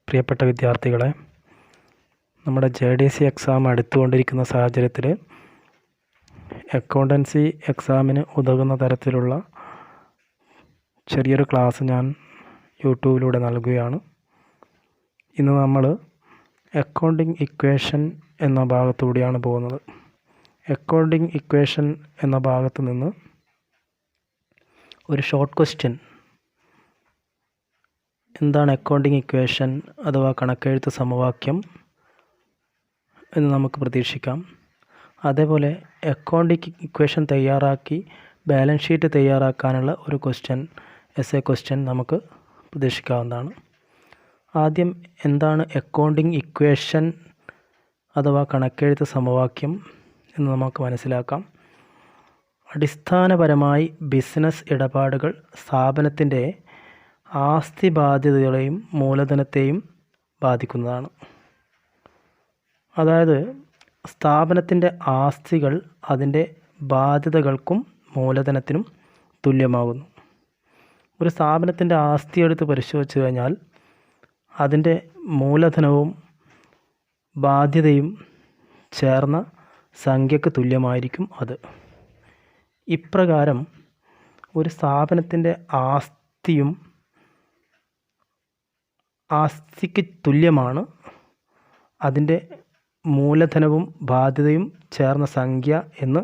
പ്രിയപ്പെട്ട വിദ്യാർത്ഥികളെ, നമ്മുടെ JDC എക്സാം അടുത്തുകൊണ്ടിരിക്കുന്ന സാഹചര്യത്തിൽ അക്കൗണ്ടൻസി എക്സാമിന് ഉതകുന്ന തരത്തിലുള്ള ചെറിയൊരു ക്ലാസ് ഞാൻ യൂട്യൂബിലൂടെ നൽകുകയാണ്. ഇന്ന് നമ്മൾ അക്കൗണ്ടിങ് ഇക്വേഷൻ എന്ന ഭാഗത്തൂടെയാണ് പോകുന്നത്. അക്കൗണ്ടിങ് ഇക്വേഷൻ എന്ന ഭാഗത്ത് നിന്ന് ഒരു ഷോർട്ട് ക്വസ്റ്റ്യൻ, എന്താണ് അക്കൗണ്ടിങ് ഇക്വേഷൻ അഥവാ കണക്കെഴുത്ത് സമവാക്യം എന്ന് നമുക്ക് പ്രതീക്ഷിക്കാം. അതേപോലെ അക്കൗണ്ടിങ് ഇക്വേഷൻ തയ്യാറാക്കി ബാലൻസ് ഷീറ്റ് തയ്യാറാക്കാനുള്ള ഒരു എസ്സേ ക്വസ്റ്റ്യൻ നമുക്ക് പ്രതീക്ഷിക്കാവുന്നതാണ്. ആദ്യം എന്താണ് അക്കൗണ്ടിങ് ഇക്വേഷൻ അഥവാ കണക്കെഴുത്ത് സമവാക്യം എന്ന് നമുക്ക് മനസ്സിലാക്കാം. അടിസ്ഥാനപരമായി ബിസിനസ് ഇടപാടുകൾ സ്ഥാപനത്തിൻ്റെ ആസ്തി ബാധ്യതകളെയും മൂലധനത്തെയും ബാധിക്കുന്നതാണ്. അതായത് സ്ഥാപനത്തിൻ്റെ ആസ്തികൾ അതിൻ്റെ ബാധ്യതകൾക്കും മൂലധനത്തിനും തുല്യമാകുന്നു. ഒരു സ്ഥാപനത്തിൻ്റെ ആസ്തി എടുത്ത് പരിശോധിച്ച് കഴിഞ്ഞാൽ അതിൻ്റെ മൂലധനവും ബാധ്യതയും ചേർന്ന സംഖ്യക്ക് തുല്യമായിരിക്കും അത്. ഇപ്രകാരം ഒരു സ്ഥാപനത്തിൻ്റെ ആസ്തിക്ക് തുല്യമാണ് അതിൻ്റെ മൂലധനവും ബാധ്യതയും ചേർന്ന സംഖ്യ എന്ന്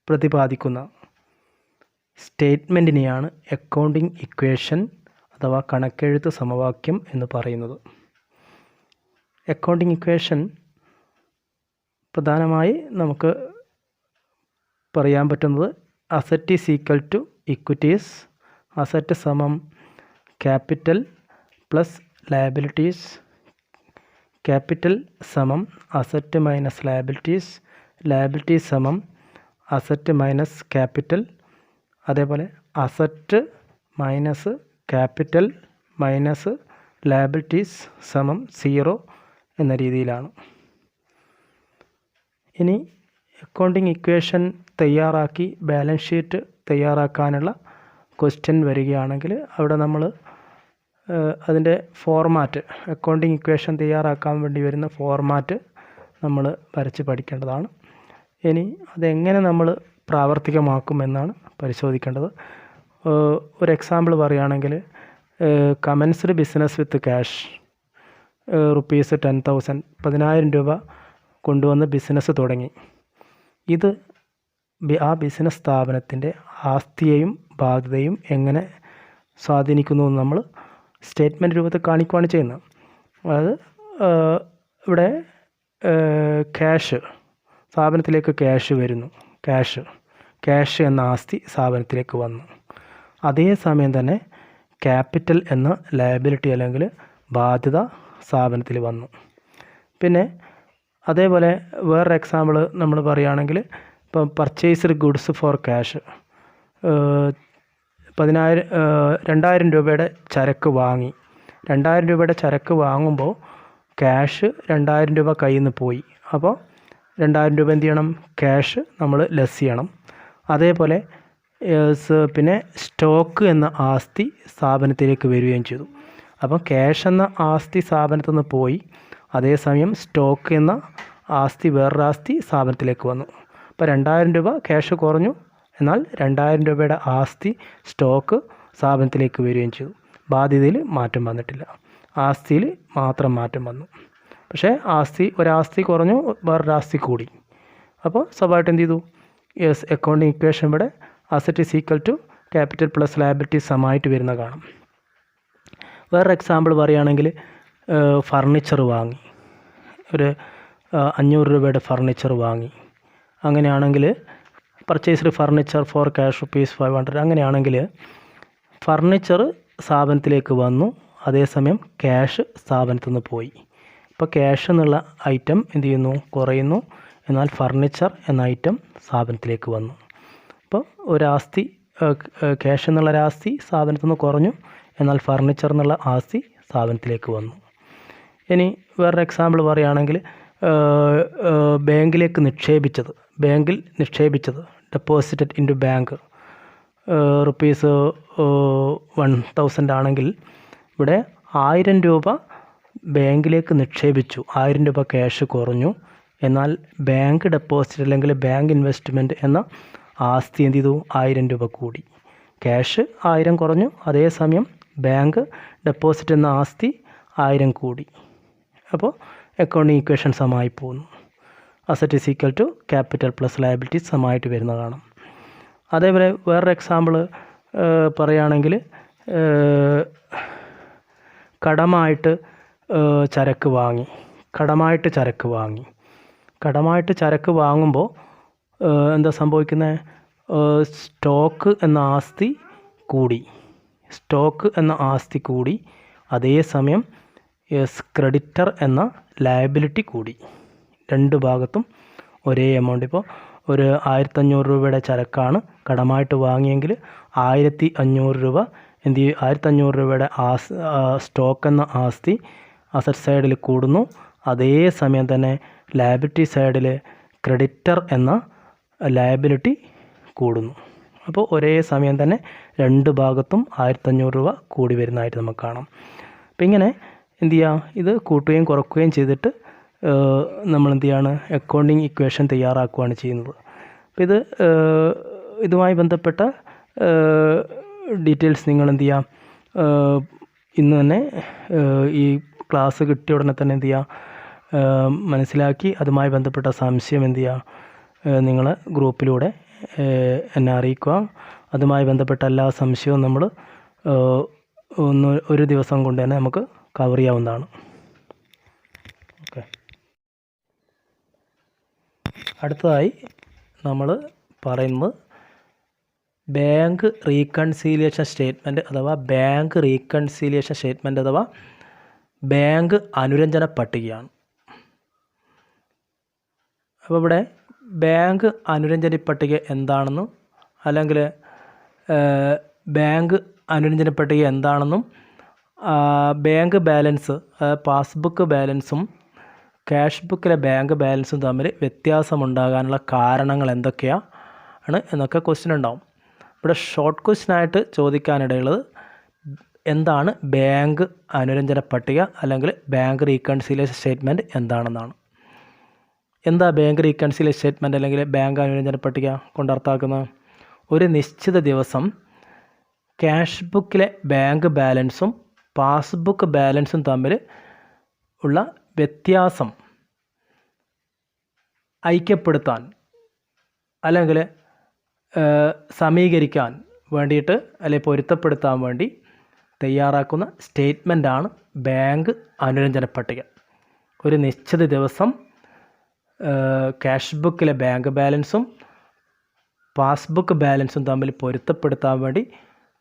പ്രതിപാദിക്കുന്ന സ്റ്റേറ്റ്മെൻറ്റിനെയാണ് അക്കൗണ്ടിങ് ഇക്വേഷൻ അഥവാ കണക്കെഴുത്ത് സമവാക്യം എന്ന് പറയുന്നത്. അക്കൗണ്ടിങ് ഇക്വേഷൻ പ്രധാനമായി നമുക്ക് പറയാൻ പറ്റുന്നത് asset is equal to equities, asset സമം ക്യാപിറ്റൽ പ്ലസ് ലയബിലിറ്റീസ്, ക്യാപിറ്റൽ സമം അസറ്റ് മൈനസ് ലയബിലിറ്റീസ്, ലയബിലിറ്റീസ് സമം അസറ്റ് മൈനസ് ക്യാപിറ്റൽ, അതേപോലെ asset minus capital minus liabilities സമം 0 എന്ന രീതിയിലാണ്. ഇനി അക്കൗണ്ടിങ് ഇക്വേഷൻ തയ്യാറാക്കി ബാലൻസ് ഷീറ്റ് തയ്യാറാക്കാനുള്ള ക്വസ്റ്റ്യൻ വരികയാണെങ്കിൽ അവിടെ നമ്മൾ അതിൻ്റെ ഫോർമാറ്റ്, അക്കൗണ്ടിങ് ഇക്വേഷൻ തയ്യാറാക്കാൻ വേണ്ടി വരുന്ന ഫോർമാറ്റ് നമ്മൾ വരച്ച് പഠിക്കേണ്ടതാണ്. ഇനി അതെങ്ങനെ നമ്മൾ പ്രാവർത്തികമാക്കുമെന്നാണ് പരിശോധിക്കേണ്ടത്. ഒരു എക്സാമ്പിൾ പറയുകയാണെങ്കിൽ, commenced business with cash rupees 10,000, 10,000 രൂപ കൊണ്ടുവന്ന് ബിസിനസ് തുടങ്ങി. ഇത് ആ ബിസിനസ് സ്ഥാപനത്തിൻ്റെ ആസ്തിയെയും ബാധ്യതയും എങ്ങനെ സ്വാധീനിക്കുന്നു എന്ന് നമ്മൾ സ്റ്റേറ്റ്മെൻറ്റ് രൂപത്തിൽ കാണിക്കുകയാണ് ചെയ്യുന്നത്. അതായത് ഇവിടെ ക്യാഷ്, സ്ഥാപനത്തിലേക്ക് ക്യാഷ് വരുന്നു, ക്യാഷ് എന്ന ആസ്തി സ്ഥാപനത്തിലേക്ക് വന്നു. അതേസമയം തന്നെ ക്യാപിറ്റൽ എന്ന ലയബിലിറ്റി അല്ലെങ്കിൽ ബാധ്യത സ്ഥാപനത്തിൽ വന്നു. പിന്നെ അതേപോലെ വേറൊരു എക്സാമ്പിൾ നമ്മൾ പറയുകയാണെങ്കിൽ, ഇപ്പം പർച്ചേസ്ഡ് ഗുഡ്സ് ഫോർ ക്യാഷ്, 2,000 രൂപയുടെ ചരക്ക് വാങ്ങി. 2,000 രൂപയുടെ ചരക്ക് വാങ്ങുമ്പോൾ ക്യാഷ് 2,000 രൂപ കയ്യിൽ നിന്ന് പോയി. അപ്പോൾ 2,000 രൂപ എന്ത് ചെയ്യണം? ക്യാഷ് നമ്മൾ ലെസ് ചെയ്യണം. അതേപോലെ പിന്നെ സ്റ്റോക്ക് എന്ന ആസ്തി സ്ഥാപനത്തിലേക്ക് വരികയും ചെയ്തു. അപ്പോൾ ക്യാഷ് എന്ന ആസ്തി സ്ഥാപനത്തിൽ നിന്ന് പോയി, അതേസമയം സ്റ്റോക്ക് എന്ന ആസ്തി, വേറൊരു ആസ്തി സ്ഥാപനത്തിലേക്ക് വന്നു. അപ്പോൾ 2,000 രൂപ ക്യാഷ് കുറഞ്ഞു, എന്നാൽ 2,000 രൂപയുടെ ആസ്തി, സ്റ്റോക്ക് സ്ഥാപനത്തിലേക്ക് വരികയും ചെയ്തു. ബാധ്യതയിൽ മാറ്റം വന്നിട്ടില്ല, ആസ്തിയിൽ മാത്രം മാറ്റം വന്നു. പക്ഷേ ഒരാസ്തി കുറഞ്ഞു, വേറൊരാസ്തി കൂടി. അപ്പോൾ സ്വാഭാവികമായിട്ട് എന്ത് ചെയ്തു? അക്കൗണ്ടിങ് ഇക്വേഷൻ ഇവിടെ asset is equal to capital plus liability സമമായിട്ട് വരുന്ന കാണാം. വേറൊരു എക്സാമ്പിൾ പറയുകയാണെങ്കിൽ, ഫർണിച്ചർ വാങ്ങി, ഒരു 500 രൂപയുടെ ഫർണിച്ചർ വാങ്ങി. അങ്ങനെയാണെങ്കിൽ purchased furniture for cash rupees 500. അങ്ങനെയാണെങ്കിൽ ഫർണിച്ചർ സ്ഥാപനത്തിലേക്ക് വന്നു, അതേസമയം ക്യാഷ് സ്ഥാപനത്തിൽ നിന്ന് പോയി. ഇപ്പോൾ ക്യാഷ് എന്നുള്ള ഐറ്റം എന്ത് ചെയ്യുന്നു? കുറയുന്നു, എന്നാൽ ഫർണിച്ചർ എന്ന ഐറ്റം സ്ഥാപനത്തിലേക്ക് വന്നു. അപ്പോൾ ഒരാസ്തി, ക്യാഷ് എന്നുള്ള ഒരാസ്തി സ്ഥാപനത്തിൽ നിന്ന് കുറഞ്ഞു, എന്നാൽ ഫർണിച്ചർ എന്നുള്ള ആസ്തി സ്ഥാപനത്തിലേക്ക് വന്നു. ഇനി വേറൊരു എക്സാമ്പിൾ പറയുകയാണെങ്കിൽ, ബാങ്കിൽ നിക്ഷേപിച്ചത് deposited into bank rupees 1,000 ആണെങ്കിൽ ഇവിടെ 1000 രൂപ ബാങ്കിലേക്ക് നിക്ഷേപിച്ചു, 1000 രൂപ ക്യാഷ് കുറഞ്ഞു. എന്നാൽ ബാങ്ക് ഡെപ്പോസിറ്റ് അല്ലെങ്കിൽ ബാങ്ക് ഇൻവെസ്റ്റ്മെൻറ്റ് എന്ന ആസ്തി എന്ത് ചെയ്തു? 1000 രൂപ കൂടി. ക്യാഷ് 1000 കുറഞ്ഞു, അതേസമയം ബാങ്ക് ഡെപ്പോസിറ്റ് എന്ന ആസ്തി 1000 കൂടി. അപ്പോൾ അക്കൗണ്ടിങ് ഇക്വേഷൻ സമമായി പോകുന്നു. Asset is equal to capital plus liabilities സമമായിട്ട് വരുന്നതാണ്. അതേപോലെ വേറൊരു എക്സാമ്പിൾ പറയുകയാണെങ്കിൽ കടമായിട്ട് ചരക്ക് വാങ്ങി. കടമായിട്ട് ചരക്ക് വാങ്ങുമ്പോൾ എന്താ സംഭവിക്കുന്നത്? സ്റ്റോക്ക് എന്ന ആസ്തി കൂടി, അതേസമയം ക്രെഡിറ്റർ എന്ന ലയബിലിറ്റി കൂടി. രണ്ട് ഭാഗത്തും ഒരേ എമൗണ്ട്. ഇപ്പോൾ ഒരു 1500 രൂപയുടെ ചരക്കാണ് കടമായിട്ട് വാങ്ങിയെങ്കിൽ 1500 രൂപ എന്ത് ചെയ്യും? 1500 രൂപയുടെ സ്റ്റോക്ക് എന്ന ആസ്തി അസറ്റ് സൈഡിൽ കൂടുന്നു, അതേസമയം തന്നെ ലയബിലിറ്റി സൈഡിൽ ക്രെഡിറ്റർ എന്ന ലയബിലിറ്റി കൂടുന്നു. അപ്പോൾ ഒരേ സമയം തന്നെ രണ്ട് ഭാഗത്തും 1500 രൂപ കൂടി വരുന്നതായിട്ട് നമുക്ക് കാണാം. അപ്പം ഇങ്ങനെ എന്ത് ചെയ്യുക? ഇത് കൂട്ടുകയും കുറയ്ക്കുകയും ചെയ്തിട്ട് നമ്മൾ എന്ത് ചെയ്യാണ്? അക്കൗണ്ടിങ് ഇക്വേഷൻ തയ്യാറാക്കുകയാണ് ചെയ്യുന്നത്. അപ്പോൾ ഇതുമായി ബന്ധപ്പെട്ട ഡീറ്റെയിൽസ് നിങ്ങൾ എന്ത് ചെയ്യുക? ഇന്ന് തന്നെ ഈ ക്ലാസ് കിട്ടിയ ഉടനെ തന്നെ എന്ത് ചെയ്യുക? മനസ്സിലാക്കി അതുമായി ബന്ധപ്പെട്ട സംശയം എന്ത് ചെയ്യുക? നിങ്ങൾ ഗ്രൂപ്പിലൂടെ എന്നെ അറിയിക്കുക. അതുമായി ബന്ധപ്പെട്ട എല്ലാ സംശയവും നമ്മൾ ഒരു ദിവസം കൊണ്ട് തന്നെ നമുക്ക് കവർ ചെയ്യാവുന്നതാണ്. ഓക്കെ. അടുത്തതായി നമ്മൾ പറയുന്നത് ബാങ്ക് റീകൺസീലിയേഷൻ സ്റ്റേറ്റ്മെൻറ്റ് അഥവാ ബാങ്ക് അനുരഞ്ജന പട്ടികയാണ്. അപ്പോൾ ഇവിടെ ബാങ്ക് അനുരഞ്ജന പട്ടിക എന്താണെന്നും അല്ലെങ്കിൽ ബാങ്ക് അനുരഞ്ജന പട്ടിക എന്താണെന്നും ബാങ്ക് ബാലൻസ് പാസ്ബുക്ക് ബാലൻസും ക്യാഷ് ബുക്കിലെ ബാങ്ക് ബാലൻസും തമ്മിൽ വ്യത്യാസമുണ്ടാകാനുള്ള കാരണങ്ങൾ എന്തൊക്കെയാണ് എന്നൊക്കെ ക്വസ്റ്റ്യൻ ഉണ്ടാവും. ഇവിടെ ഷോർട്ട് ക്വസ്റ്റ്യനായിട്ട് ചോദിക്കാനിടയുള്ളത് എന്താണ് ബാങ്ക് അനുരഞ്ജന പട്ടിക അല്ലെങ്കിൽ ബാങ്ക് റീകൺസീലിയേഷൻ സ്റ്റേറ്റ്മെൻറ്റ് എന്താണെന്നാണ്. എന്താ ബാങ്ക് റീകൺസീലിയേഷൻ സ്റ്റേറ്റ്മെൻറ്റ് അല്ലെങ്കിൽ ബാങ്ക് അനുരഞ്ജന പട്ടിക കൊണ്ട് അർത്ഥമാക്കുന്നത്? ഒരു നിശ്ചിത ദിവസം ക്യാഷ് ബുക്കിലെ ബാങ്ക് ബാലൻസും പാസ്ബുക്ക് ബാലൻസും തമ്മിൽ ഉള്ള വ്യത്യാസം ഐക്യപ്പെടുത്താൻ അല്ലെങ്കിൽ സമീകരിക്കാൻ വേണ്ടിയിട്ട് അല്ലെങ്കിൽ പൊരുത്തപ്പെടുത്താൻ വേണ്ടി തയ്യാറാക്കുന്ന സ്റ്റേറ്റ്മെൻറ്റാണ് ബാങ്ക് അനുരഞ്ജന പട്ടിക. ഒരു നിശ്ചിത ദിവസം ക്യാഷ് ബുക്കിലെ ബാങ്ക് ബാലൻസും പാസ്ബുക്ക് ബാലൻസും തമ്മിൽ പൊരുത്തപ്പെടുത്താൻ വേണ്ടി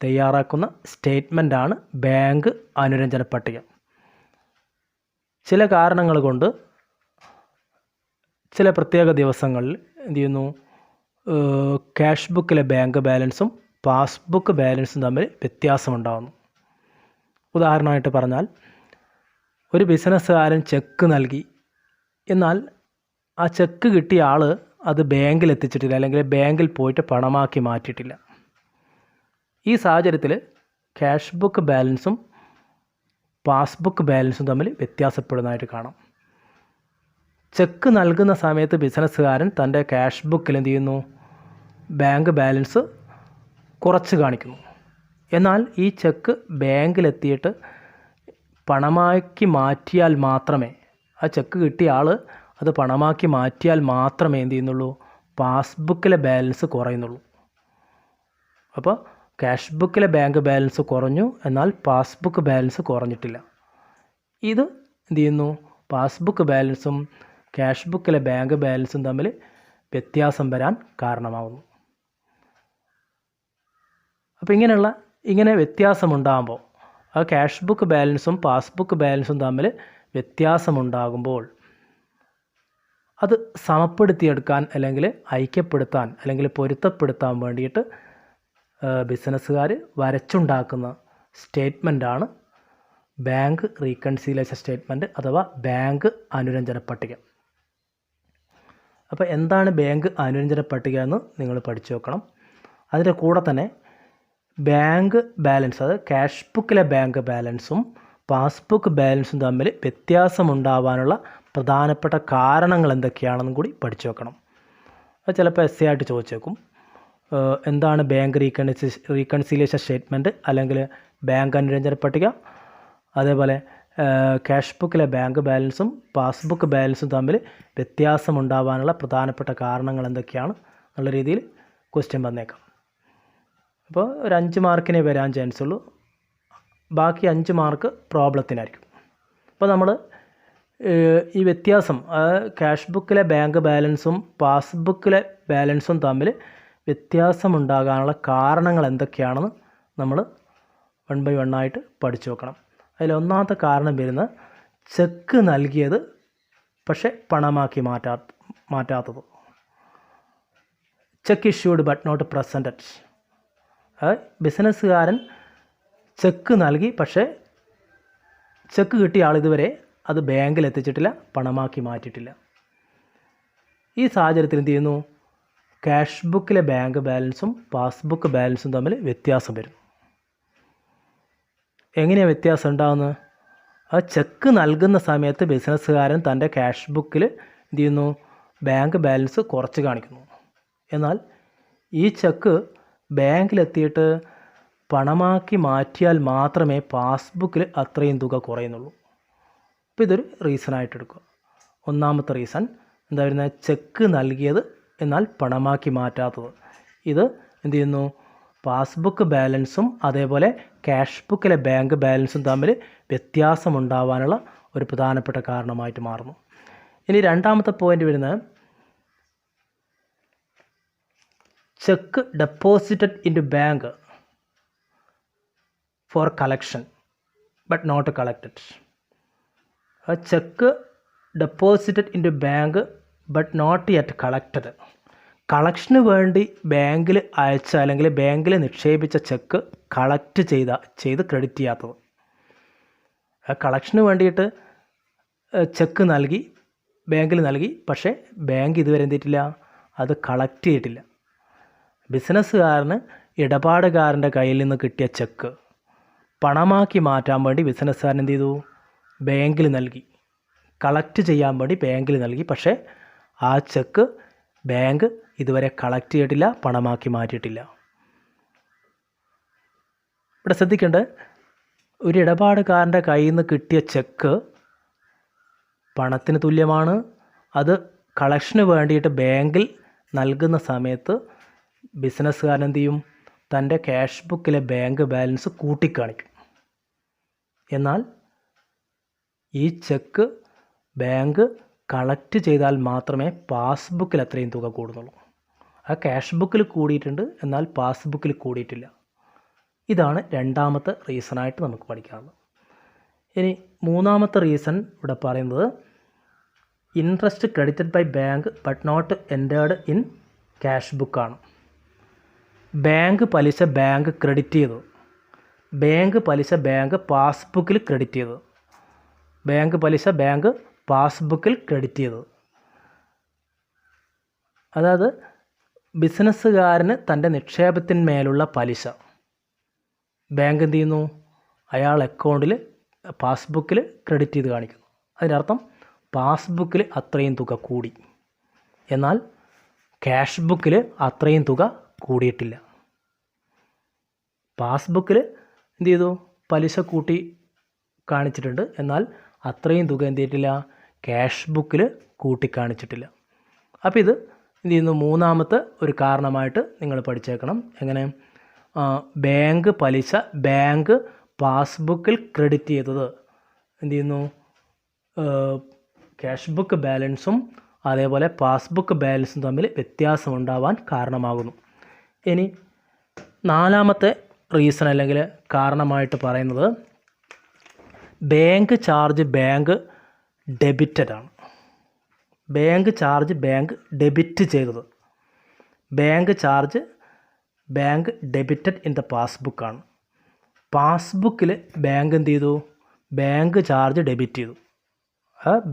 തയ്യാറാക്കുന്ന സ്റ്റേറ്റ്മെൻറ്റാണ് ബാങ്ക് അനുരഞ്ജന പട്ടിക. ചില കാരണങ്ങൾ കൊണ്ട് ചില പ്രത്യേക ദിവസങ്ങളിൽ എന്ത് ചെയ്യുന്നു? ക്യാഷ് ബുക്കിലെ ബാങ്ക് ബാലൻസും പാസ്ബുക്ക് ബാലൻസും തമ്മിൽ വ്യത്യാസമുണ്ടാകുന്നു. ഉദാഹരണമായിട്ട് പറഞ്ഞാൽ, ഒരു ബിസിനസ്സുകാരൻ ചെക്ക് നൽകി, എന്നാൽ ആ ചെക്ക് കിട്ടിയ ആൾ അത് ബാങ്കിൽ എത്തിച്ചിട്ടില്ല അല്ലെങ്കിൽ ബാങ്കിൽ പോയിട്ട് പണമാക്കി മാറ്റിയിട്ടില്ല. ഈ സാഹചര്യത്തിൽ ക്യാഷ് ബുക്ക് ബാലൻസും പാസ്ബുക്ക് ബാലൻസും തമ്മിൽ വ്യത്യാസപ്പെടുന്നതായിട്ട് കാണാം. ചെക്ക് നൽകുന്ന സമയത്ത് ബിസിനസ്സുകാരൻ തൻ്റെ ക്യാഷ് ബുക്കിൽ എന്ത് ചെയ്യുന്നു? ബാങ്ക് ബാലൻസ് കുറച്ച് കാണിക്കുന്നു. എന്നാൽ ഈ ചെക്ക് ബാങ്കിലെത്തിയിട്ട് പണമാക്കി മാറ്റിയാൽ മാത്രമേ, ആ ചെക്ക് കിട്ടിയ ആൾ അത് പണമാക്കി മാറ്റിയാൽ മാത്രമേ എന്ത് ചെയ്യുന്നുള്ളൂ? പാസ്ബുക്കിലെ ബാലൻസ് കുറയുന്നുള്ളൂ. അപ്പോൾ ക്യാഷ് ബുക്കിലെ ബാങ്ക് ബാലൻസ് കുറഞ്ഞു, എന്നാൽ പാസ്ബുക്ക് ബാലൻസ് കുറഞ്ഞിട്ടില്ല. ഇത് എന്ത് ചെയ്യുന്നു? പാസ്ബുക്ക് ബാലൻസും ക്യാഷ് ബുക്കിലെ ബാങ്ക് ബാലൻസും തമ്മിൽ വ്യത്യാസം വരാൻ കാരണമാകുന്നു. അപ്പോൾ ഇങ്ങനെ വ്യത്യാസമുണ്ടാകുമ്പോൾ, ആ ക്യാഷ് ബുക്ക് ബാലൻസും പാസ്ബുക്ക് ബാലൻസും തമ്മിൽ വ്യത്യാസമുണ്ടാകുമ്പോൾ അത് സമപ്പെടുത്തിയെടുക്കാൻ അല്ലെങ്കിൽ ഐക്യപ്പെടുത്താൻ അല്ലെങ്കിൽ പൊരുത്തപ്പെടുത്താൻ വേണ്ടിയിട്ട് ബിസിനസ്സുകാർ വരച്ചുണ്ടാക്കുന്ന സ്റ്റേറ്റ്മെൻറ്റാണ് ബാങ്ക് റീകൺസീലിയേഷൻ സ്റ്റേറ്റ്മെൻറ്റ് അഥവാ ബാങ്ക് അനുരഞ്ജന പട്ടിക. അപ്പോൾ എന്താണ് ബാങ്ക് അനുരഞ്ജന പട്ടിക എന്ന് നിങ്ങൾ പഠിച്ചു വെക്കണം. അതിൻ്റെ കൂടെ തന്നെ ബാങ്ക് ബാലൻസ്, അത് ക്യാഷ് ബുക്കിലെ ബാങ്ക് ബാലൻസും പാസ്ബുക്ക് ബാലൻസും തമ്മിൽ വ്യത്യാസമുണ്ടാവാനുള്ള പ്രധാനപ്പെട്ട കാരണങ്ങൾ എന്തൊക്കെയാണെന്നും കൂടി പഠിച്ചു വെക്കണം. അത് ചിലപ്പോൾ എസ് ആയിട്ട് ചോദിച്ചേക്കും. എന്താണ് ബാങ്ക് റീകൺസിലിയേഷൻ സ്റ്റേറ്റ്മെൻറ്റ് അല്ലെങ്കിൽ ബാങ്ക് അനുരഞ്ജന പട്ടിക, അതേപോലെ ക്യാഷ് ബുക്കിലെ ബാങ്ക് ബാലൻസും പാസ്ബുക്ക് ബാലൻസും തമ്മിൽ വ്യത്യാസമുണ്ടാവാനുള്ള പ്രധാനപ്പെട്ട കാരണങ്ങൾ എന്തൊക്കെയാണ് എന്നുള്ള രീതിയിൽ ക്വസ്റ്റ്യൻ വന്നേക്കാം. അപ്പോൾ ഒരു 5 മാർക്കിനെ വരാൻ ചാൻസ് ഉള്ളൂ. ബാക്കി 5 മാർക്ക് പ്രോബ്ലത്തിനായിരിക്കും. അപ്പോൾ നമ്മൾ ഈ വ്യത്യാസം ക്യാഷ് ബുക്കിലെ ബാങ്ക് ബാലൻസും പാസ്ബുക്കിലെ ബാലൻസും തമ്മിൽ വ്യത്യാസമുണ്ടാകാനുള്ള കാരണങ്ങൾ എന്തൊക്കെയാണെന്ന് നമ്മൾ 1 by 1 ആയിട്ട് പഠിച്ചു വെക്കണം. അതിൽ ഒന്നാമത്തെ കാരണം വരുന്നത് ചെക്ക് നൽകിയത് പക്ഷേ പണമാക്കി മാറ്റാത്തത്. Cheque issued but not presented. ബിസിനസ്സുകാരൻ ചെക്ക് നൽകി പക്ഷേ ചെക്ക് കിട്ടിയ ആൾ ഇതുവരെ അത് ബാങ്കിൽ എത്തിച്ചിട്ടില്ല, പണമാക്കി മാറ്റിയിട്ടില്ല. ഈ സാഹചര്യത്തിൽ എന്ത് ചെയ്യുന്നു? ക്യാഷ് ബുക്കിലെ ബാങ്ക് ബാലൻസും പാസ്ബുക്ക് ബാലൻസും തമ്മിൽ വ്യത്യാസം വരും. എങ്ങനെയാണ് വ്യത്യാസം ഉണ്ടാകുന്നത്? ആ ചെക്ക് നൽകുന്ന സമയത്ത് ബിസിനസ്സുകാരൻ തൻ്റെ ക്യാഷ് ബുക്കിൽ എന്ത് ചെയ്യുന്നു? ബാങ്ക് ബാലൻസ് കുറച്ച് കാണിക്കുന്നു. എന്നാൽ ഈ ചെക്ക് ബാങ്കിലെത്തിയിട്ട് പണമാക്കി മാറ്റിയാൽ മാത്രമേ പാസ്ബുക്കിൽ അത്രയും തുക കുറയുന്നുള്ളൂ. അപ്പോൾ ഇതൊരു റീസണായിട്ട് എടുക്കുക. ഒന്നാമത്തെ റീസൺ എന്താ വരുന്നത്? ചെക്ക് നൽകിയത് എന്നാൽ പണമാക്കി മാറ്റാത്തത്. ഇത് എന്ത് ചെയ്യുന്നു? പാസ്ബുക്ക് ബാലൻസും അതേപോലെ ക്യാഷ് ബുക്കിലെ ബാങ്ക് ബാലൻസും തമ്മിൽ വ്യത്യാസമുണ്ടാവാനുള്ള ഒരു പ്രധാനപ്പെട്ട കാരണമായിട്ട് മാറുന്നു. ഇനി രണ്ടാമത്തെ പോയിന്റ് വരുന്നത് cheque deposited into bank for collection but not collected. Cheque deposited into bank but not yet collected. കളക്ഷന് വേണ്ടി ബാങ്കിൽ അയച്ച അല്ലെങ്കിൽ ബാങ്കിൽ നിക്ഷേപിച്ച ചെക്ക് കളക്റ്റ് ചെയ്ത് ക്രെഡിറ്റ് ചെയ്യാത്തത്. കളക്ഷന് വേണ്ടിയിട്ട് ചെക്ക് നൽകി, ബാങ്കിൽ നൽകി, പക്ഷേ ബാങ്ക് ഇതുവരെ എന്ത് ചെയ്തിട്ടില്ല? അത് കളക്റ്റ് ചെയ്തിട്ടില്ല. ബിസിനസ്സുകാരന് ഇടപാടുകാരൻ്റെ കയ്യിൽ നിന്ന് കിട്ടിയ ചെക്ക് പണമാക്കി മാറ്റാൻ വേണ്ടി ബിസിനസ്സുകാരൻ എന്ത് ചെയ്തു? ബാങ്കിൽ നൽകി, കളക്റ്റ് ചെയ്യാൻ വേണ്ടി ബാങ്കിൽ നൽകി. പക്ഷേ ആ ചെക്ക് ബാങ്ക് ഇതുവരെ കളക്റ്റ് ചെയ്തിട്ടില്ല, പണമാക്കി മാറ്റിയിട്ടില്ല. ഇവിടെ ശ്രദ്ധിക്കേണ്ടത്, ഒരു ഇടപാടുകാരൻ്റെ കയ്യിൽ നിന്ന് കിട്ടിയ ചെക്ക് പണത്തിന് തുല്യമാണ്. അത് കളക്ഷന് വേണ്ടിയിട്ട് ബാങ്കിൽ നൽകുന്ന സമയത്ത് ബിസിനസ്സുകാരൻ എന്ത് ചെയ്യും? തൻ്റെ ക്യാഷ് ബുക്കിലെ ബാങ്ക് ബാലൻസ് കൂട്ടിക്കാണിക്കും. എന്നാൽ ഈ ചെക്ക് ബാങ്ക് കളക്റ്റ് ചെയ്താൽ മാത്രമേ പാസ്ബുക്കിൽ അത്രയും തുക കൂടുന്നുള്ളൂ. ആ ക്യാഷ് ബുക്കിൽ കൂടിയിട്ടുണ്ട്, എന്നാൽ പാസ്ബുക്കിൽ കൂടിയിട്ടില്ല. ഇതാണ് രണ്ടാമത്തെ റീസണായിട്ട് നമുക്ക് പഠിക്കാനുള്ളത്. ഇനി മൂന്നാമത്തെ റീസൺ ഇവിടെ പറയുന്നത് interest credited by bank but not entered in cash ബുക്കാണ്. ബാങ്ക് പലിശ ബാങ്ക് ക്രെഡിറ്റ് ചെയ്തു, ബാങ്ക് പലിശ ബാങ്ക് പാസ്ബുക്കിൽ ക്രെഡിറ്റ് ചെയ്തു, ബാങ്ക് പലിശ ബാങ്ക് പാസ്ബുക്കിൽ ക്രെഡിറ്റ് ചെയ്തു. അതായത് ബിസിനസ്സുകാരന് തൻ്റെ നിക്ഷേപത്തിന്മേലുള്ള പലിശ ബാങ്ക് എന്ത് ചെയ്യുന്നു? അയാൾ അക്കൗണ്ടിൽ പാസ്ബുക്കിൽ ക്രെഡിറ്റ് ചെയ്ത് കാണിക്കുന്നു. അതിനർത്ഥം പാസ്ബുക്കിൽ അത്രയും തുക കൂടി, എന്നാൽ ക്യാഷ് ബുക്കിൽ അത്രയും തുക കൂടിയിട്ടില്ല. പാസ്ബുക്കിൽ എന്ത് ചെയ്തു? പലിശ കൂട്ടി കാണിച്ചിട്ടുണ്ട്, എന്നാൽ അത്രയും തുക എന്ത് ചെയ്തിട്ടില്ല? ക്യാഷ് ബുക്കിൽ കൂട്ടിക്കാണിച്ചിട്ടില്ല. അപ്പോൾ ഇത് എന്ത് ചെയ്യുന്നു? മൂന്നാമത്തെ ഒരു കാരണമായിട്ട് നിങ്ങൾ പഠിച്ചേക്കണം. എങ്ങനെ? ബാങ്ക് പലിശ ബാങ്ക് പാസ്ബുക്കിൽ ക്രെഡിറ്റ് ചെയ്തത് എന്ത് ചെയ്യുന്നു? ക്യാഷ് ബുക്ക് ബാലൻസും അതേപോലെ പാസ്ബുക്ക് ബാലൻസും തമ്മിൽ വ്യത്യാസമുണ്ടാവാൻ കാരണമാകുന്നു. ഇനി നാലാമത്തെ റീസൺ അല്ലെങ്കിൽ കാരണമായിട്ട് പറയുന്നത് ബാങ്ക് ചാർജ് ബാങ്ക് ഡെബിറ്റഡ് ആണ്. ബാങ്ക് ചാർജ് ബാങ്ക് ഡെബിറ്റ് ചെയ്തത്. Bank charge bank debited in the പാസ്ബുക്കാണ്. പാസ്ബുക്കിൽ ബാങ്ക് എന്ത് ചെയ്തു? ബാങ്ക് ചാർജ് ഡെബിറ്റ് ചെയ്തു.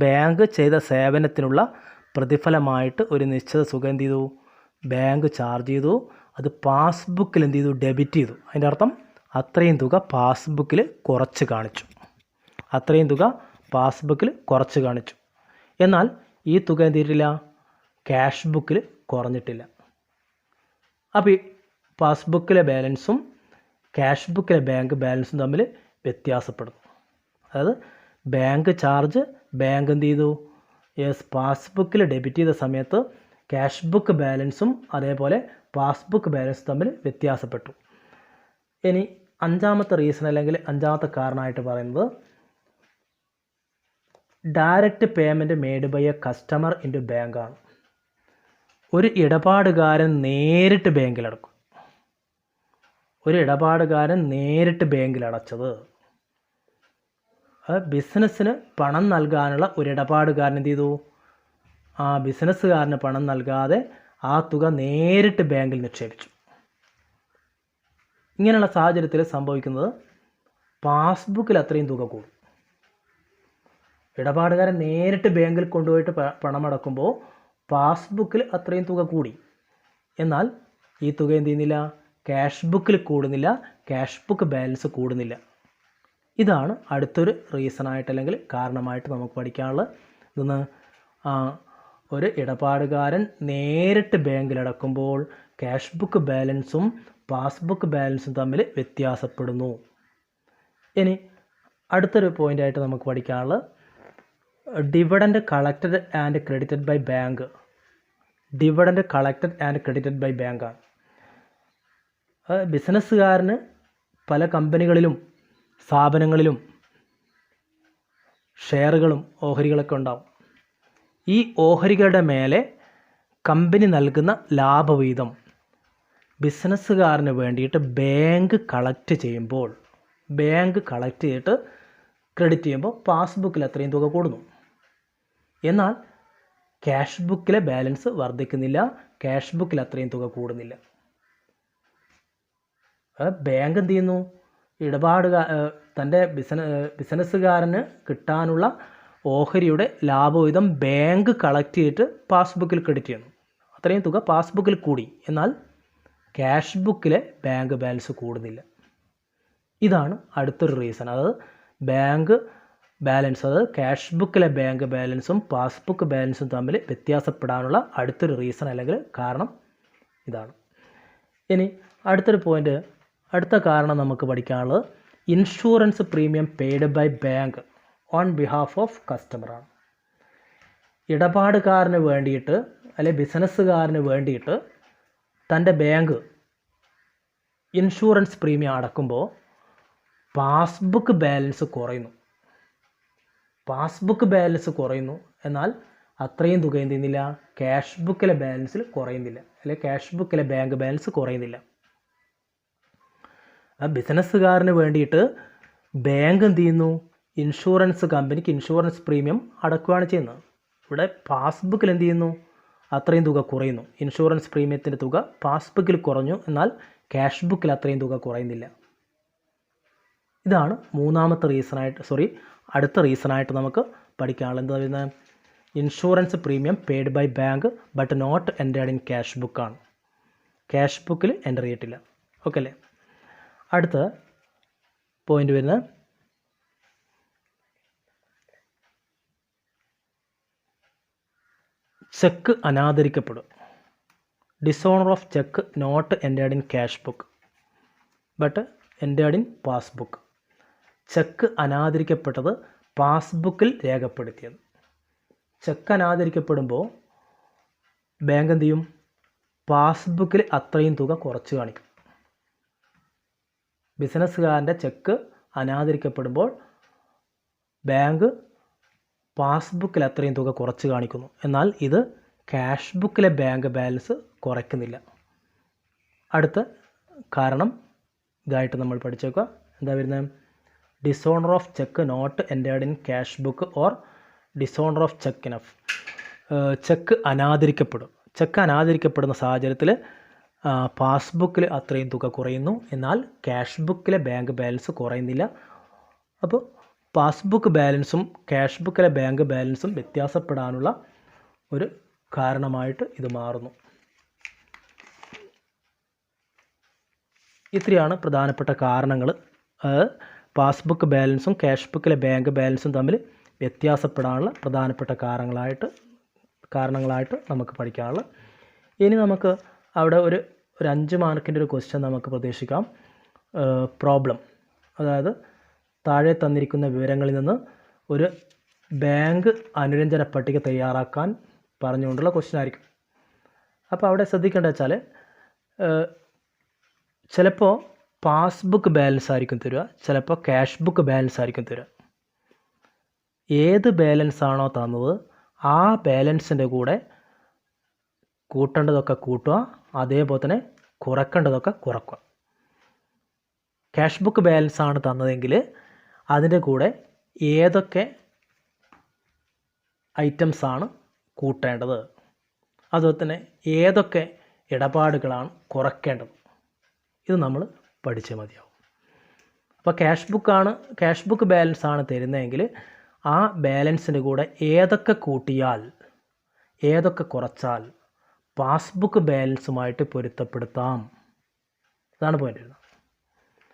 ബാങ്ക് ചെയ്ത സേവനത്തിനുള്ള പ്രതിഫലമായിട്ട് ഒരു നിശ്ചിത തുക എന്ത് ചെയ്തു? ബാങ്ക് ചാർജ് ചെയ്തു. അത് പാസ്ബുക്കിൽ എന്ത് ചെയ്തു? ഡെബിറ്റ് ചെയ്തു. അതിൻ്റെ അർത്ഥം അത്രയും തുക പാസ്ബുക്കിൽ കുറച്ച് കാണിച്ചു. അത്രയും തുക പാസ്ബുക്കിൽ കുറച്ച് കാണിച്ചു. എന്നാൽ ഈ തുക എന്ത് ചെയ്തിട്ടില്ല, ക്യാഷ് ബുക്കിൽ കുറഞ്ഞിട്ടില്ല. അപ്പോൾ ഈ പാസ്ബുക്കിലെ ബാലൻസും ക്യാഷ് ബുക്കിലെ ബാങ്ക് ബാലൻസും തമ്മിൽ വ്യത്യാസപ്പെടുന്നു. അതായത് ബാങ്ക് ചാർജ് ബാങ്ക് എന്ത് ചെയ്തു, പാസ്ബുക്കിൽ ഡെബിറ്റ് ചെയ്ത സമയത്ത് ക്യാഷ് ബുക്ക് ബാലൻസും അതേപോലെ പാസ്ബുക്ക് ബാലൻസും തമ്മിൽ വ്യത്യാസപ്പെട്ടു. ഇനി അഞ്ചാമത്തെ റീസൺ അല്ലെങ്കിൽ അഞ്ചാമത്തെ കാരണമായിട്ട് പറയുന്നത് direct payment made by a customer into ബാങ്കാണ്. ഒരു ഇടപാടുകാരൻ നേരിട്ട് ബാങ്കിലടക്കും. ഒരു ഇടപാടുകാരൻ നേരിട്ട് ബാങ്കിലടച്ചത് ബിസിനസ്സിന് പണം നൽകാനുള്ള ഒരു ഇടപാടുകാരൻ എന്ത് ചെയ്തു, ആ ബിസിനസ്സുകാരന് പണം നൽകാതെ ആ തുക നേരിട്ട് ബാങ്കിൽ നിക്ഷേപിച്ചു. ഇങ്ങനെയുള്ള സാഹചര്യത്തിൽ സംഭവിക്കുന്നത് പാസ്ബുക്കിൽ അത്രയും തുക കൂടും. ഇടപാടുകാരൻ നേരിട്ട് ബാങ്കിൽ കൊണ്ടുപോയിട്ട് പണമടക്കുമ്പോൾ പാസ്ബുക്കിൽ അത്രയും തുക കൂടി. എന്നാൽ ഈ തുക എന്ത് ചെയ്യുന്നില്ല, ക്യാഷ് ബുക്കിൽ കൂടുന്നില്ല, ക്യാഷ് ബുക്ക് ബാലൻസ് കൂടുന്നില്ല. ഇതാണ് അടുത്തൊരു റീസണായിട്ട് അല്ലെങ്കിൽ കാരണമായിട്ട് നമുക്ക് പഠിക്കാനുള്ളത്. ഇതൊന്ന് ഒരു ഇടപാടുകാരൻ നേരിട്ട് ബാങ്കിലടക്കുമ്പോൾ ക്യാഷ് ബുക്ക് ബാലൻസും പാസ്ബുക്ക് ബാലൻസും തമ്മിൽ വ്യത്യാസപ്പെടുന്നു. ഇനി അടുത്തൊരു പോയിൻ്റായിട്ട് നമുക്ക് പഠിക്കാനുള്ളത് dividend collected and credited by bank. Dividend collected and credited by ബാങ്കാണ്. ബിസിനസ്സുകാരന് പല കമ്പനികളിലും സ്ഥാപനങ്ങളിലും ഷെയറുകളും ഓഹരികളൊക്കെ ഉണ്ടാവും. ഈ ഓഹരികളുടെ മേലെ കമ്പനി നൽകുന്ന ലാഭവിഹിതം ബിസിനസ്സുകാരന് വേണ്ടിയിട്ട് ബാങ്ക് കളക്ട് ചെയ്യുമ്പോൾ, ബാങ്ക് കളക്ട് ചെയ്തിട്ട് ക്രെഡിറ്റ് ചെയ്യുമ്പോൾ പാസ്ബുക്കിൽ അത്രയും തുക കൂടുന്നു. എന്നാൽ ക്യാഷ് ബുക്കിലെ ബാലൻസ് വർദ്ധിക്കുന്നില്ല, ക്യാഷ് ബുക്കിൽ അത്രയും തുക കൂടുന്നില്ല. ബാങ്ക് എന്ത് ചെയ്യുന്നു, തൻ്റെ ബിസിനസ്സുകാരന് കിട്ടാനുള്ള ഓഹരിയുടെ ലാഭവിഹിതം ബാങ്ക് കളക്ട് ചെയ്തിട്ട് പാസ്ബുക്കിൽ ക്രെഡിറ്റ് ചെയ്യുന്നു. അത്രയും തുക പാസ്ബുക്കിൽ കൂടി, എന്നാൽ ക്യാഷ് ബുക്കിലെ ബാങ്ക് ബാലൻസ് കൂടുന്നില്ല. ഇതാണ് അടുത്തൊരു റീസൺ. അതായത് ബാങ്ക് ബാലൻസ്, അതായത് ക്യാഷ് ബുക്കിലെ ബാങ്ക് ബാലൻസും പാസ്ബുക്ക് ബാലൻസും തമ്മിൽ വ്യത്യാസപ്പെടാനുള്ള അടുത്തൊരു റീസൺ അല്ലെങ്കിൽ കാരണം ഇതാണ്. ഇനി അടുത്തൊരു പോയിൻ്റ്, അടുത്ത കാരണം നമുക്ക് പഠിക്കാനുള്ളത് insurance premium paid by bank on behalf of കസ്റ്റമറാണ്. ഇടപാടുകാരന് വേണ്ടിയിട്ട് അല്ലെങ്കിൽ ബിസിനസ്സുകാരന് വേണ്ടിയിട്ട് തൻ്റെ ബാങ്ക് ഇൻഷുറൻസ് പ്രീമിയം അടക്കുമ്പോൾ പാസ്ബുക്ക് ബാലൻസ് കുറയുന്നു. പാസ്ബുക്ക് ബാലൻസ് കുറയുന്നു, എന്നാൽ അത്രയും തുക എന്ത് ചെയ്യുന്നില്ല, ക്യാഷ് ബുക്കിലെ ബാലൻസിൽ കുറയുന്നില്ല, അല്ലെങ്കിൽ ക്യാഷ് ബുക്കിലെ ബാങ്ക് ബാലൻസ് കുറയുന്നില്ല. ആ ബിസിനസ്സുകാരന് വേണ്ടിയിട്ട് ബാങ്ക് എന്ത് ചെയ്യുന്നു, ഇൻഷുറൻസ് കമ്പനിക്ക് ഇൻഷുറൻസ് പ്രീമിയം അടക്കുകയാണ് ചെയ്യുന്നത്. ഇവിടെ പാസ്ബുക്കിൽ എന്ത് ചെയ്യുന്നു, അത്രയും തുക കുറയുന്നു. ഇൻഷുറൻസ് പ്രീമിയത്തിൻ്റെ തുക പാസ്ബുക്കിൽ കുറഞ്ഞു, എന്നാൽ ക്യാഷ് ബുക്കിൽ അത്രയും തുക കുറയുന്നില്ല. ഇതാണ് മൂന്നാമത്തെ അടുത്ത റീസണായിട്ട് നമുക്ക് പഠിക്കാനുള്ളത്. എന്താ പറയുന്നത്, insurance premium paid by bank but not entered in cash ബുക്കാണ്. ക്യാഷ് ബുക്കിൽ എൻ്റർ ചെയ്തിട്ടില്ല. ഓക്കെ അല്ലേ. അടുത്ത പോയിൻ്റ് വരുന്നത് ചെക്ക് അനാദരിക്കപ്പെടും. Dishonour of cheque not entered in cash book but entered in passbook. Cheque അനാദരിക്കപ്പെട്ടത് പാസ്ബുക്കിൽ രേഖപ്പെടുത്തിയത്. ചെക്ക് അനാദരിക്കപ്പെടുമ്പോൾ ബാങ്ക് എന്ത് ചെയ്യും, പാസ്ബുക്കിൽ അത്രയും തുക കുറച്ച് കാണിക്കും. ബിസിനസ്സുകാരൻ്റെ ചെക്ക് അനാദരിക്കപ്പെടുമ്പോൾ ബാങ്ക് പാസ്ബുക്കിൽ അത്രയും തുക കുറച്ച് കാണിക്കുന്നു, എന്നാൽ ഇത് ക്യാഷ് ബുക്കിലെ ബാങ്ക് ബാലൻസ് കുറയ്ക്കുന്നില്ല. അടുത്ത കാരണം ഇതായിട്ട് നമ്മൾ പഠിച്ചേക്കുക. എന്താ വരുന്നത്, dishonour of cheque not entered in cash book or dishonour of cheque enough. Cheque അനാദരിക്കപ്പെടും. ചെക്ക് അനാദരിക്കപ്പെടുന്ന സാഹചര്യത്തിൽ പാസ്ബുക്കിൽ അത്രയും തുക കുറയുന്നു, എന്നാൽ ക്യാഷ് ബുക്കിലെ ബാങ്ക് ബാലൻസ് കുറയുന്നില്ല. അപ്പോൾ പാസ്ബുക്ക് ബാലൻസും ക്യാഷ് ബുക്കിലെ ബാങ്ക് ബാലൻസും വ്യത്യാസപ്പെടാനുള്ള ഒരു കാരണമായിട്ട് ഇത് മാറുന്നു. ഇത്രയാണ് പ്രധാനപ്പെട്ട കാരണങ്ങൾ. പാസ്ബുക്ക് ബാലൻസും ക്യാഷ് ബുക്കിലെ ബാങ്ക് ബാലൻസും തമ്മിൽ വ്യത്യാസപ്പെടാനുള്ള പ്രധാനപ്പെട്ട കാരണങ്ങളായിട്ട് നമുക്ക് പഠിക്കാനുള്ളത്. ഇനി നമുക്ക് അവിടെ ഒരു 5 മാർക്കിൻ്റെ ഒരു ക്വസ്റ്റ്യൻ നമുക്ക് പ്രതീക്ഷിക്കാം. പ്രോബ്ലം, അതായത് താഴെ തന്നിരിക്കുന്ന വിവരങ്ങളിൽ നിന്ന് ഒരു ബാങ്ക് അനുരഞ്ജന പട്ടിക തയ്യാറാക്കാൻ പറഞ്ഞുകൊണ്ടുള്ള ക്വസ്റ്റ്യൻ ആയിരിക്കും. അപ്പോൾ അവിടെ ശ്രദ്ധിക്കേണ്ടത് വെച്ചാൽ ചിലപ്പോൾ പാസ്ബുക്ക് ബാലൻസ് ആയിരിക്കും തരിക, ചിലപ്പോൾ ക്യാഷ് ബുക്ക് ബാലൻസ് ആയിരിക്കും തരിക. ഏത് ബാലൻസ് ആണോ തന്നത് ആ ബാലൻസിൻ്റെ കൂടെ കൂട്ടേണ്ടതൊക്കെ കൂട്ടുക, അതേപോലെ തന്നെ കുറയ്ക്കേണ്ടതൊക്കെ കുറയ്ക്കുക. ക്യാഷ് ബുക്ക് ബാലൻസ് ആണ് തന്നതെങ്കിൽ അതിൻ്റെ കൂടെ ഏതൊക്കെ ഐറ്റംസ് ആണ് കൂട്ടേണ്ടത്, അതുപോലെ തന്നെ ഏതൊക്കെ ഇടപാടുകളാണ് കുറയ്ക്കേണ്ടത്, ഇത് നമ്മൾ പഠിച്ചേ മതിയാവും. അപ്പോൾ ക്യാഷ് ബുക്ക് ബാലൻസ് ആണ് തരുന്നതെങ്കിൽ ആ ബാലൻസിൻ്റെ കൂടെ ഏതൊക്കെ കൂട്ടിയാൽ ഏതൊക്കെ കുറച്ചാൽ പാസ്ബുക്ക് ബാലൻസുമായിട്ട് പൊരുത്തപ്പെടുത്താം, അതാണ് പോയിന്റ് വരുന്നത്.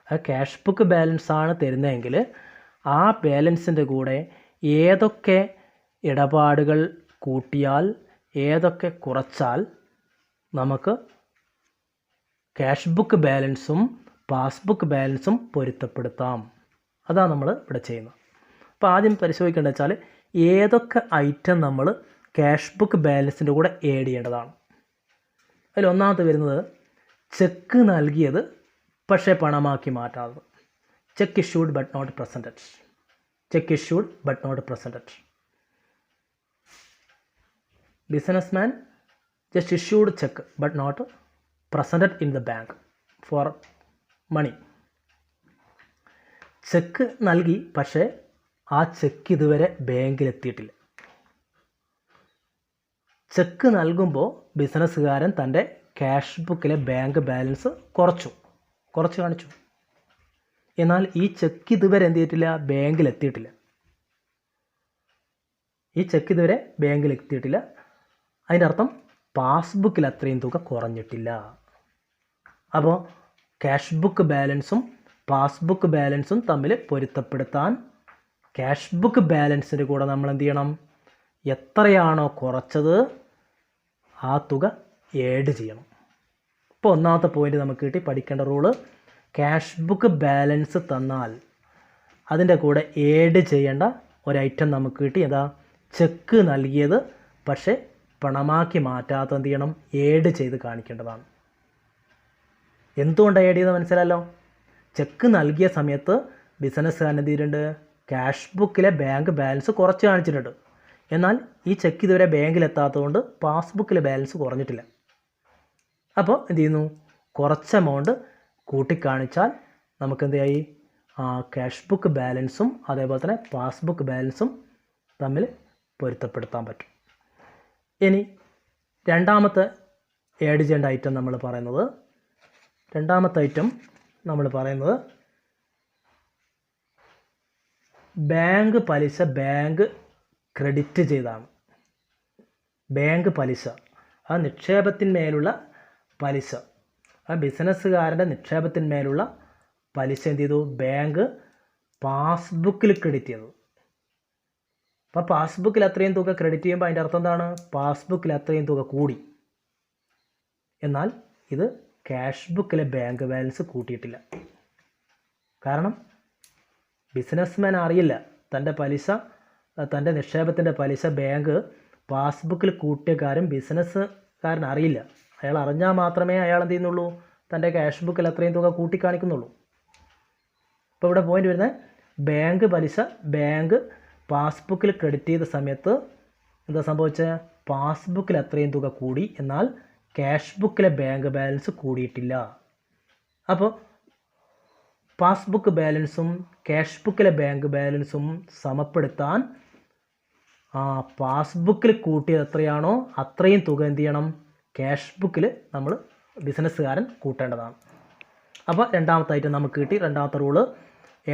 അത് ക്യാഷ് ബുക്ക് ബാലൻസ് ആണ് തരുന്നതെങ്കിൽ ആ ബാലൻസിൻ്റെ കൂടെ ഏതൊക്കെ ഇടപാടുകൾ കൂട്ടിയാൽ ഏതൊക്കെ കുറച്ചാൽ നമുക്ക് ക്യാഷ് ബുക്ക് ബാലൻസും പാസ്ബുക്ക് ബാലൻസും പൊരുത്തപ്പെടുത്താം, അതാണ് നമ്മൾ ഇവിടെ ചെയ്യുന്നത്. അപ്പോൾ ആദ്യം പരിശോധിക്കേണ്ടത് വെച്ചാൽ ഏതൊക്കെ ഐറ്റം നമ്മൾ ക്യാഷ് ബുക്ക് ബാലൻസിൻ്റെ കൂടെ ആഡ് ചെയ്യേണ്ടതാണ്. അതിൽ ഒന്നാമത്തെ വരുന്നത് ചെക്ക് നൽകിയത് പക്ഷേ പണമാക്കി മാറ്റാത്തത്. Cheque issued but not presented. Cheque issued but not presented. Businessman just issued cheque but not presented in the bank for money. Cheque നൽകി പക്ഷേ ആ ചെക്ക് ഇതുവരെ ബാങ്കിലെത്തിയിട്ടില്ല. ചെക്ക് നൽകുമ്പോൾ ബിസിനസ്സുകാരൻ തൻ്റെ ക്യാഷ് ബുക്കിലെ ബാങ്ക് ബാലൻസ് കുറച്ച് കാണിച്ചു. എന്നാൽ ഈ ചെക്ക് ഇതുവരെ എന്ത് ചെയ്തിട്ടില്ല, ബാങ്കിലെത്തിയിട്ടില്ല. ഈ ചെക്ക് ഇതുവരെ ബാങ്കിലെത്തിയിട്ടില്ല. അതിൻ്റെ അർത്ഥം പാസ്ബുക്കിൽ അത്രയും തുക കുറഞ്ഞിട്ടില്ല. അപ്പോൾ ക്യാഷ് ബുക്ക് ബാലൻസും പാസ്ബുക്ക് ബാലൻസും തമ്മിൽ പൊരുത്തപ്പെടുത്താൻ ക്യാഷ് ബുക്ക് ബാലൻസിൻ്റെ കൂടെ നമ്മൾ എന്ത് ചെയ്യണം, എത്രയാണോ കുറച്ചത് ആ തുക ആഡ് ചെയ്യണം. ഇപ്പോൾ ഒന്നാമത്തെ പോയിന്റ് നമുക്ക് കിട്ടി. പഠിക്കേണ്ട റൂള്, ക്യാഷ് ബുക്ക് ബാലൻസ് തന്നാൽ അതിൻ്റെ കൂടെ ആഡ് ചെയ്യേണ്ട ഒരു ഐറ്റം നമുക്ക് കിട്ടി. ഏതാ? ചെക്ക് നൽകിയത് പക്ഷേ പണമാക്കി മാറ്റാത്ത എന്ത് ചെയ്യണം, ആഡ് ചെയ്ത് കാണിക്കേണ്ടതാണ്. എന്തുകൊണ്ട് ആഡ് ചെയ്ത് മനസ്സിലായല്ലോ. ചെക്ക് നൽകിയ സമയത്ത് ബിസിനസ്സുകാരൻ എന്ത് ചെയ്തിട്ടുണ്ട്, ക്യാഷ് ബുക്കിലെ ബാങ്ക് ബാലൻസ് കുറച്ച് കാണിച്ചിട്ടുണ്ട്. എന്നാൽ ഈ ചെക്ക് ഇതുവരെ ബാങ്കിലെത്താത്തതുകൊണ്ട് പാസ്ബുക്കിലെ ബാലൻസ് കുറഞ്ഞിട്ടില്ല. അപ്പോൾ എന്ത് ചെയ്യുന്നു, കുറച്ച് എമൗണ്ട് കൂട്ടിക്കാണിച്ചാൽ നമുക്ക് എന്തായി, ക്യാഷ് ബുക്ക് ബാലൻസും അതേപോലെ തന്നെ പാസ്ബുക്ക് ബാലൻസും തമ്മിൽ പൊരുത്തപ്പെടുത്താൻ പറ്റും. ഇനി രണ്ടാമത്തെ ആഡ് ചെയ്യേണ്ട ഐറ്റം നമ്മൾ പറയുന്നത് ബാങ്ക് പലിശ ബാങ്ക് ക്രെഡിറ്റ് ചെയ്താണ്. ബാങ്ക് പലിശ, ആ നിക്ഷേപത്തിന്മേലുള്ള പലിശ, ആ ബിസിനസ്സുകാരൻ്റെ നിക്ഷേപത്തിന്മേലുള്ള പലിശ എന്ത് ചെയ്തു, ബാങ്ക് പാസ്ബുക്കിൽ ക്രെഡിറ്റ് ചെയ്തു. അപ്പോൾ പാസ്ബുക്കിൽ അത്രയും തുക ക്രെഡിറ്റ് ചെയ്യുമ്പോൾ അതിൻ്റെ അർത്ഥം എന്താണ്, പാസ്ബുക്കിൽ അത്രയും തുക കൂടി. എന്നാൽ ഇത് ക്യാഷ് ബുക്കിലെ ബാങ്ക് ബാലൻസ് കൂട്ടിയിട്ടില്ല. കാരണം ബിസിനസ്മാൻ അറിയില്ല തൻ്റെ നിക്ഷേപത്തിൻ്റെ പലിശ ബാങ്ക് പാസ്ബുക്കിൽ കൂട്ടിയ കാര്യം ബിസിനസ്സുകാരൻ അറിയില്ല. അയാൾ അറിഞ്ഞാൽ മാത്രമേ അയാൾ എന്ത് ചെയ്യുന്നുള്ളൂ, തൻ്റെ ക്യാഷ് ബുക്കിൽ അത്രയും തുക കൂട്ടിക്കാണിക്കുന്നുള്ളൂ. ഇപ്പോൾ ഇവിടെ പോയിന്റ് വരുന്നത്, ബാങ്ക് പലിശ ബാങ്ക് പാസ്ബുക്കിൽ ക്രെഡിറ്റ് ചെയ്ത സമയത്ത് എന്താ സംഭവിച്ചത്, പാസ്ബുക്കിൽ അത്രയും തുക കൂടി, എന്നാൽ ക്യാഷ് ബുക്കിലെ ബാങ്ക് ബാലൻസ് കൂടിയിട്ടില്ല. അപ്പോൾ പാസ്ബുക്ക് ബാലൻസും ക്യാഷ് ബുക്കിലെ ബാങ്ക് ബാലൻസും സമപ്പെടുത്താൻ പാസ്ബുക്കിൽ കൂട്ടിയത് എത്രയാണോ അത്രയും തുക എന്ത് ചെയ്യണം, ക്യാഷ് ബുക്കിൽ നമ്മൾ ബിസിനസ്സുകാരൻ കൂട്ടേണ്ടതാണ്. അപ്പോൾ രണ്ടാമത്തെ ഐറ്റം നമുക്ക് കിട്ടി. രണ്ടാമത്തെ റൂള്,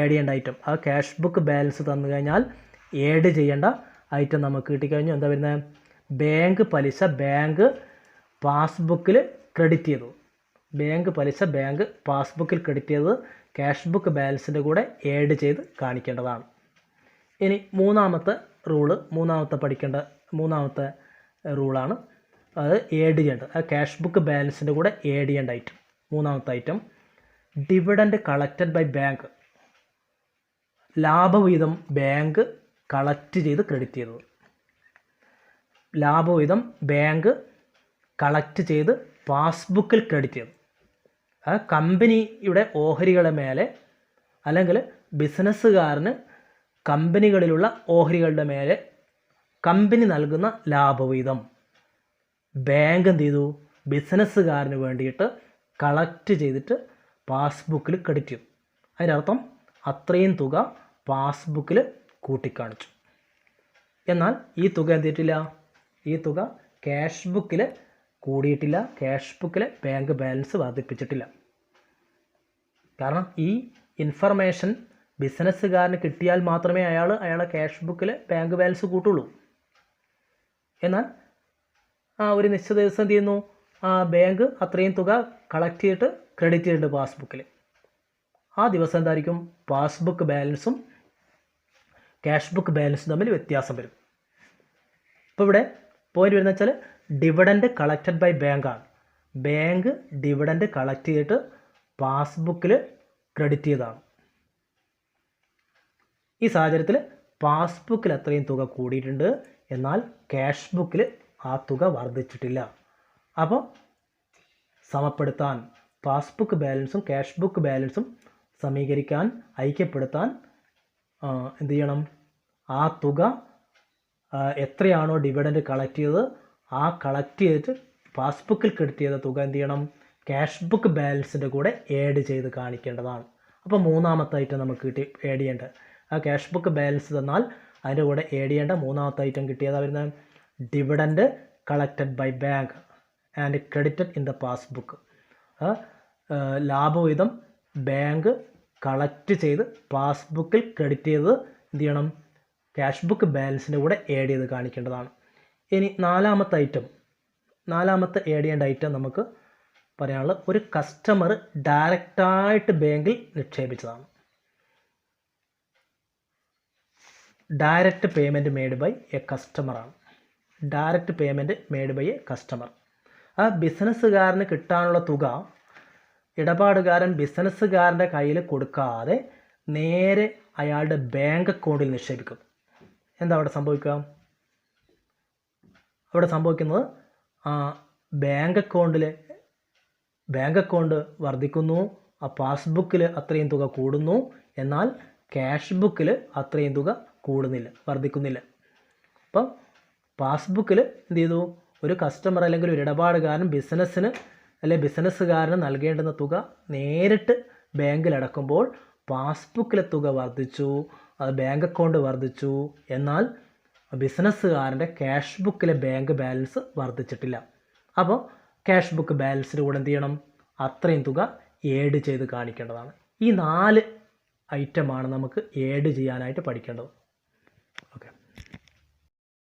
ആഡ് ചെയ്യേണ്ട ഐറ്റം, ആ ക്യാഷ് ബുക്ക് ബാലൻസ് തന്നു കഴിഞ്ഞാൽ ആഡ് ചെയ്യേണ്ട ഐറ്റം നമുക്ക് കിട്ടിക്കഴിഞ്ഞു. എന്താ വരുന്നത്, ബാങ്ക് പലിശ ബാങ്ക് പാസ്ബുക്കിൽ ക്രെഡിറ്റ് ചെയ്തു. ബാങ്ക് പലിശ ബാങ്ക് പാസ്ബുക്കിൽ ക്രെഡിറ്റ് ചെയ്തത് ക്യാഷ് ബുക്ക് ബാലൻസിൻ്റെ കൂടെ ആഡ് ചെയ്ത് കാണിക്കേണ്ടതാണ്. ഇനി മൂന്നാമത്തെ റൂളാണ് അത് ആഡ് ചെയ്യേണ്ടത്. ആ ക്യാഷ് ബുക്ക് ബാലൻസിൻ്റെ കൂടെ ആഡ് ചെയ്യേണ്ട ഐറ്റം. മൂന്നാമത്തെ item, dividend collected by bank. ലാഭവിഹിതം ബാങ്ക് കളക്ട് ചെയ്ത് ക്രെഡിറ്റ് ചെയ്തത്. ലാഭവിഹിതം ബാങ്ക് കളക്ട് ചെയ്ത് പാസ്ബുക്കിൽ ക്രെഡിറ്റ് ചെയ്തു. ആ കമ്പനിയുടെ ഓഹരികളുടെ മേലെ അല്ലെങ്കിൽ ബിസിനസ്സുകാരന് കമ്പനികളിലുള്ള ഓഹരികളുടെ മേലെ കമ്പനി നൽകുന്ന ലാഭവിഹിതം ബാങ്ക് എന്ത് ചെയ്തു? ബിസിനസ്സുകാരന് വേണ്ടിയിട്ട് കളക്ട് ചെയ്തിട്ട് പാസ്ബുക്കിൽ ക്രെഡിറ്റ് ചെയ്തു. അതിനർത്ഥം അത്രയും തുക പാസ്ബുക്കിൽ കൂട്ടിക്കാണിച്ചു. എന്നാൽ ഈ തുക എന്ത് ചെയ്തിട്ടില്ല? ഈ തുക ക്യാഷ് ബുക്കിൽ കൂടിയിട്ടില്ല. ക്യാഷ് ബുക്കിൽ ബാങ്ക് ബാലൻസ് വർദ്ധിപ്പിച്ചിട്ടില്ല. കാരണം ഈ ഇൻഫർമേഷൻ ബിസിനസ്സുകാരന് കിട്ടിയാൽ മാത്രമേ അയാളെ ക്യാഷ് ബുക്കിൽ ബാങ്ക് ബാലൻസ് കൂട്ടുള്ളൂ. എന്നാൽ ഒരു നിശ്ചിത ദിവസം എന്ത് ചെയ്യുന്നു? ബാങ്ക് അത്രയും തുക കളക്ട് ചെയ്തിട്ട് ക്രെഡിറ്റ് ചെയ്തിട്ടുണ്ട് പാസ്ബുക്കിൽ. ആ ദിവസം എന്തായിരിക്കും? പാസ്ബുക്ക് ബാലൻസും ക്യാഷ് ബുക്ക് ബാലൻസും തമ്മിൽ വ്യത്യാസം വരും. ഇപ്പോൾ ഇവിടെ പോയിന്റ് വരുന്നത് വെച്ചാൽ ഡിവിഡൻഡ് കളക്റ്റഡ് ബൈ ബാങ്കാണ്. ബാങ്ക് ഡിവിഡൻഡ് കളക്ട് ചെയ്തിട്ട് പാസ്ബുക്കിൽ ക്രെഡിറ്റ് ചെയ്തതാണ്. ഈ സാഹചര്യത്തിൽ പാസ്ബുക്കിൽ അത്രയും തുക കൂടിയിട്ടുണ്ട്, എന്നാൽ ക്യാഷ് ബുക്കിൽ ആ തുക വർദ്ധിച്ചിട്ടില്ല. അപ്പോൾ സമപ്പെടുത്താൻ പാസ്ബുക്ക് ബാലൻസും ക്യാഷ് ബുക്ക് ബാലൻസും സമീകരിക്കാൻ, ഐക്യപ്പെടുത്താൻ എന്ത് ചെയ്യണം? ആ തുക എത്രയാണോ ഡിവിഡൻഡ് കളക്ട് ചെയ്തത് ആ കളക്ട് ചെയ്തിട്ട് പാസ്ബുക്കിൽ ക്രെഡിറ്റ് ചെയ്ത തുക എന്ത് ചെയ്യണം? ക്യാഷ് ബുക്ക് ബാലൻസിൻ്റെ കൂടെ ആഡ് ചെയ്ത് കാണിക്കേണ്ടതാണ്. അപ്പോൾ മൂന്നാമത്തെ ഐറ്റം നമുക്ക് ആഡ് ചെയ്യേണ്ടത്. ആ ക്യാഷ് ബുക്ക് ബാലൻസ് തന്നാൽ അതിൻ്റെ കൂടെ ആഡ് ചെയ്യേണ്ട മൂന്നാമത്തെ ഐറ്റം കിട്ടിയതാണ് വരുന്നത് dividend collected by bank and credited in the passbook. ലാഭവിഹിതം ബാങ്ക് കളക്ട് ചെയ്ത് പാസ്ബുക്കിൽ ക്രെഡിറ്റ് ചെയ്തത് എന്ത് ചെയ്യണം? ക്യാഷ് ബുക്ക് ബാലൻസിൻ്റെ കൂടെ ആഡ് ചെയ്ത് കാണിക്കേണ്ടതാണ്. ഇനി നാലാമത്തെ ആഡ് ചെയ്യേണ്ട ഐറ്റം നമുക്ക് പറയാനുള്ളത്, ഒരു കസ്റ്റമർ ഡയറക്റ്റായിട്ട് ബാങ്കിൽ നിക്ഷേപിച്ചതാണ്. Direct payment made by a കസ്റ്റമറാണ്. Direct payment made by a customer. ആ ബിസിനസ്സുകാരന് കിട്ടാനുള്ള തുക ഇടപാടുകാരൻ ബിസിനസ്സുകാരൻ്റെ കയ്യിൽ കൊടുക്കാതെ നേരെ അയാളുടെ ബാങ്ക് അക്കൗണ്ടിൽ നിക്ഷേപിക്കും. എന്താ അവിടെ സംഭവിക്കുക? അവിടെ സംഭവിക്കുന്നത് ബാങ്ക് അക്കൗണ്ട് വർദ്ധിക്കുന്നു, ആ പാസ്ബുക്കിൽ അത്രയും തുക കൂടുന്നു, എന്നാൽ ക്യാഷ് ബുക്കിൽ അത്രയും തുക വർദ്ധിക്കുന്നില്ല. അപ്പം പാസ്ബുക്കിൽ എന്ത് ചെയ്തു? ഒരു കസ്റ്റമർ അല്ലെങ്കിൽ ഒരു ഇടപാടുകാരൻ ബിസിനസ്സുകാരന് നൽകേണ്ടുന്ന തുക നേരിട്ട് ബാങ്കിൽ അടക്കുമ്പോൾ പാസ്ബുക്കിലെ തുക വർദ്ധിച്ചു, അത് ബാങ്ക് അക്കൗണ്ട് വർദ്ധിച്ചു, എന്നാൽ ബിസിനസ്സുകാരൻ്റെ ക്യാഷ് ബുക്കിലെ ബാങ്ക് ബാലൻസ് വർദ്ധിച്ചിട്ടില്ല. അപ്പോൾ ക്യാഷ് ബുക്ക് ബാലൻസിൻ്റെ കൂടെ എന്ത് ചെയ്യണം? അത്രയും തുക ആഡ് ചെയ്ത് കാണിക്കേണ്ടതാണ്. ഈ 4 ഐറ്റമാണ് നമുക്ക് ആഡ് ചെയ്യാനായിട്ട് പഠിക്കേണ്ടത്.